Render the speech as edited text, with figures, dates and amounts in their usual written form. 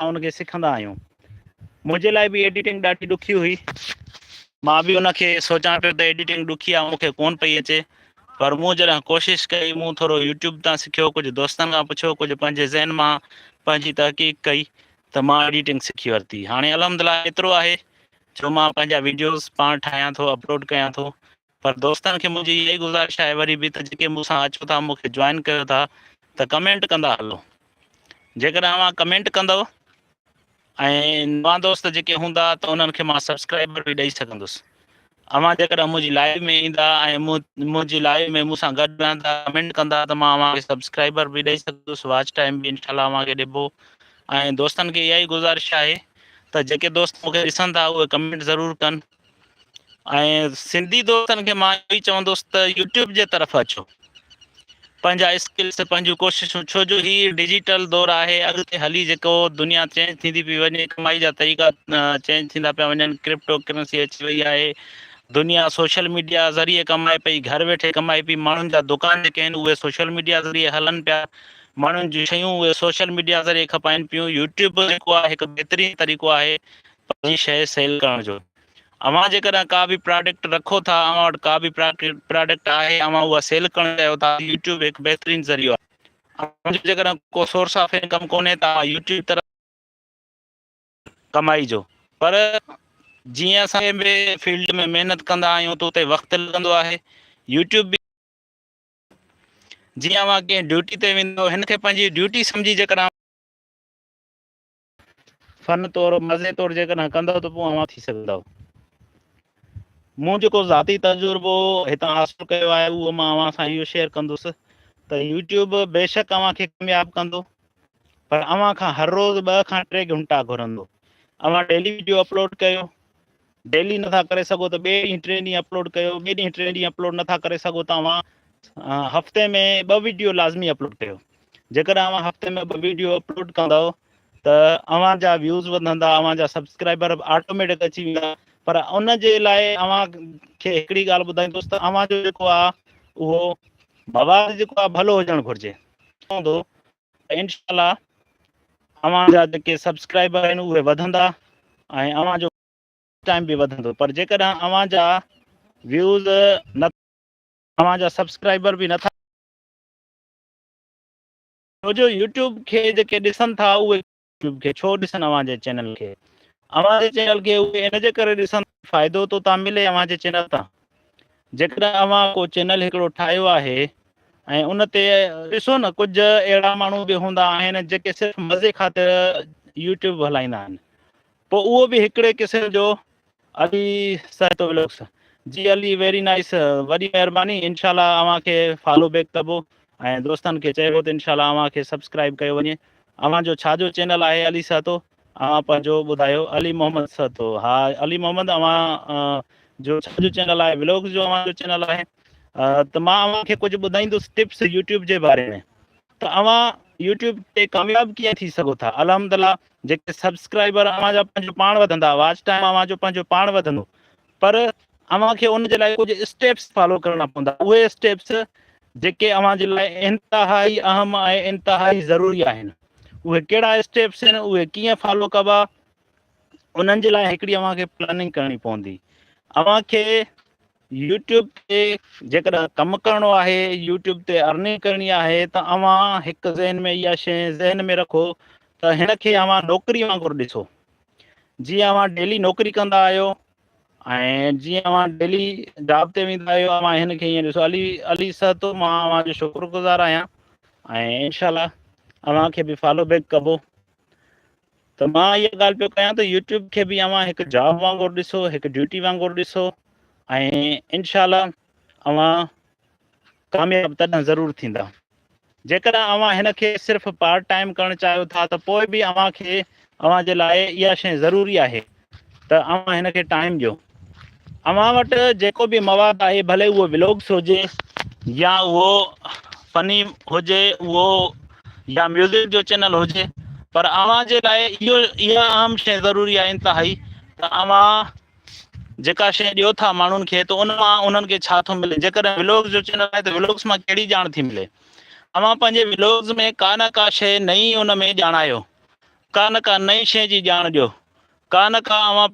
उनखे सिखंदा आहियूं। मुंहिंजे लाइ बि एडिटिंग ॾाढी ॾुखी हुई। मां बि उनखे सोचां पियो त एडिटिंग ॾुखी आहे, मूंखे कोन पई अचे। पर मूं जॾहिं कोशिशि कई, मूं थोरो यूट्यूब तां सिखियो, कुझु दोस्तनि खां पुछियो, कुझु पंहिंजे ज़हन मां पंहिंजी तहक़ीक़ कई, त मां एडिटिंग सिखी वरिती। हाणे अलहमदिल्ला एतिरो आहे जो मां पंहिंजा वीडियोज़ पाण ठाहियां थो, अपलोड कयां थो। पर दोस्तनि खे मुंहिंजी इहा ई गुज़ारिश आहे वरी बि, त जेके मूंसां अचो था, मूंखे जॉइन कयो था, त कमेंट कंदा हलो। जेकॾहिं तव्हां कमेंट कंदव ऐं नवां दोस्त जेके हूंदा त उन्हनि खे मां सब्सक्राइबर बि ॾेई सघंदुसि। अव्हां जेकॾहिं मुंहिंजी लाइव में ईंदा ऐं मुंहिंजी लाइव में मूंसां गॾु रहंदा, कमेंट कंदा, त मां अव्हांखे सब्सक्राइबर बि ॾेई सघंदुसि, वॉच टाइम बि इनशाला अव्हांखे ॾिबो। ऐं दोस्तनि खे इहा ई गुज़ारिश आहे त जेके दोस्त मूंखे ॾिसनि था उहे कमेंट ज़रूरु कनि। ऐं सिंधी दोस्तनि खे मां इहो ई चवंदुसि त यूट्यूब जे तरफ़ अचो, पंहिंजा स्किल्स, पंहिंजूं कोशिशूं, छो जो हीअ डिजिटल दौरु आहे। अॻिते हली जेको दुनिया चेंज थींदी पई वञे, कमाई जा तरीक़ा चेंज थींदा पिया वञनि, क्रिप्टो करेंसी अची वई आहे, दुनिया सोशल मीडिया ज़रिए कमाए पई, घर वेठे कमाए पई। माण्हुनि जा दुकान जेके आहिनि उहे सोशल मीडिया ज़रिए हलनि पिया, माण्हुनि जूं शयूं उहे सोशल मीडिया ज़रिए खपाइनि पियूं। यूट्यूब जेको आहे हिकु बहितरीनु तरीक़ो आहे पंहिंजी शइ सेल करण जो। अव्हां जेकॾहिं का बि प्रोडक्ट रखो था, अव्हां वटि का बि प्रोडक्ट आहे, अव्हां उहा सेल करणु चाहियो था, यूट्यूब हिकु बहितरीनु ज़रियो आहे। जेकॾहिं को सोर्स ऑफ इनकम कोन्हे त यूट्यूब तरफ़ कमाई जो। पर जीअं असांजे बि फील्ड में महिनत कंदा आहियूं त उते वक़्तु लॻंदो आहे। यूट्यूब बि जीअं अव्हां कंहिं ड्यूटी ते वेंदो, हिन खे पंहिंजी ड्यूटी सम्झी जेकॾहिं फन तौरु, मज़े तौरु जेकॾहिं कंदव त पोइ अव्हां थी सघंदव। मूं जेको ज़ाती तजुर्बो हितां हासिलु कयो आहे उहो मां अव्हां सां इहो शेयर कंदुसि त यूट्यूब बेशक अव्हांखे कामयाबु कंदो, पर अव्हां खां हर रोज़ु 2 खां 3 घंटा घुरंदो। अव्हां डेली वीडियो अपलोड कयो, डेली नथा करे सघो त ॿिए ॾींहुं 3 ॾींहं अपलोड कयो, ॿिए ॾींहुं 3 ॾींहं अपलोड नथा करे सघो त अव्हां हफ़्ते में 2 वीडियो लाज़मी अपलोड कयो। जेकॾहिं अव्हां हफ़्ते में 2 वीडियो अपलोड कंदव त अव्हांजा व्यूज़ वधंदा, अव्हांजा सब्सक्राइबर ऑटोमेटिक अची वेंदा। पर उन जे लाइ अव्हांखे हिकिड़ी ॻाल्हि ॿुधाईंदुसि त अव्हांजो जेको आहे उहो मवाज़ जेको आहे भलो हुजणु घुरिजे। हूंदो त इनशाला अव्हांजा जेके सब्सक्राइबर आहिनि उहे वधंदा ऐं अव्हांजो टाइम बि वधंदो। पर जेकॾहिं अव्हांजा व्यूज़ न, अव्हांजा सब्सक्राइबर बि नथा, छो जो यूट्यूब खे जेके ॾिसनि था उहे यूट्यूब खे छो ॾिसनि, अव्हांजे चैनल खे, अव्हांजे चैनल खे उहे इन जे करे ॾिसनि, फ़ाइदो थो तव्हां मिले अव्हांजे चैनल तां। जेकॾहिं अव्हां को चैनल हिकिड़ो ठाहियो आहे ऐं उन ते ॾिसो न, कुझु अहिड़ा माण्हू बि हूंदा आहिनि जेके सिर्फ़ु मज़े ख़ातिर यूट्यूब हलाईंदा आहिनि। पोइ उहो बि हिकिड़े क़िस्म जो अली सहतो व्लॉग्स। जी अली, वेरी नाइस, वॾी महिरबानी। इनशाला अव्हांखे फॉलो बैक कबो ऐं दोस्तनि खे चइबो त इनशाला अव्हांखे सब्सक्राइब कयो वञे। अव्हांजो छाजो चैनल आहे अली सहतो? अव्हां पंहिंजो ॿुधायो। अली मोहम्मद सहतो, हा अली मोहम्मद, अव्हां जो छाजो चैनल आहे? व्लॉग्स जो अव्हांजो चैनल आहे। त मां अव्हांखे कुझु ॿुधाईंदुसि टिप्स यूट्यूब जे बारे में, त अव्हां यूट्यूब ते कामयाबु कीअं थी सघो था। अलहमदिल्ला जेके सब्सक्राइबर अव्हांजा पंहिंजो पाण वधंदा, वॉच टाइम अव्हांजो पंहिंजो पाण वधंदो, पर अव्हांखे उन जे लाइ कुझु स्टेप्स फॉलो करणा पवंदा। उहे स्टेप्स जेके अव्हांजे लाइ इंतिहाई अहम ऐं इंतिहाई ज़रूरी आहिनि। उहे कहिड़ा स्टेप्स आहिनि, उहे कीअं फॉलो कबा, उन्हनि जे लाइ हिकिड़ी अव्हांखे प्लानिंग करणी पवंदी। अव्हांखे यूट्यूब ते जेकॾहिं कमु करिणो आहे, यूट्यूब ते अर्निंग करणी आहे, त अव्हां हिकु ज़हन में इहा शइ ज़हन में रखो त हिन खे अव्हां नौकिरी वांगुरु ॾिसो। जीअं अव्हां डेली नौकिरी कंदा आहियो ऐं जीअं अव्हां डेली जॉब ते वेंदा आहियो, अव्हां हिन खे ईअं ॾिसो। अली सहतो, मां अव्हांजो शुक्रगुज़ार आहियां ऐं इनशाला अव्हांखे बि फॉलो बैक कबो। त मां इहा ॻाल्हि पियो कयां त यूट्यूब खे बि अव्हां हिकु जॉब वांगुरु ॾिसो, हिकु ड्यूटी वांगुरु ॾिसो ऐं इनशाला अव्हां कामयाबु तॾहिं ज़रूरु थींदा। जेकॾहिं अव्हां हिन खे सिर्फ़ु पार्ट टाइम करणु चाहियो था त पोइ बि अव्हांखे, अव्हांजे लाइ इहा शइ ज़रूरी आहे त अव्हां हिन खे टाइम ॾियो। अव्हां वटि जेको बि मवादु आहे, भले उहो व्लॉग्स हुजे या उहो फ़नी हुजे, उहो या म्यूज़िक जो चैनल हुजे, पर अव्हांजे लाइ इहा अहम शइ ज़रूरी आहे इंतिहाई त अव्हां जेका शइ ॾियो था माण्हुनि खे, त उन मां उन्हनि खे छा थो मिले। जेकॾहिं व्लॉग्स जो चैनल आहे त व्लॉग्स मां कहिड़ी ॼाण थी मिले। अव्हां पंहिंजे व्लॉग्स में का न का शइ नई उन में ॼाणायो। का न का नई शइ जी ॼाण ॾियो, का न का अव्हां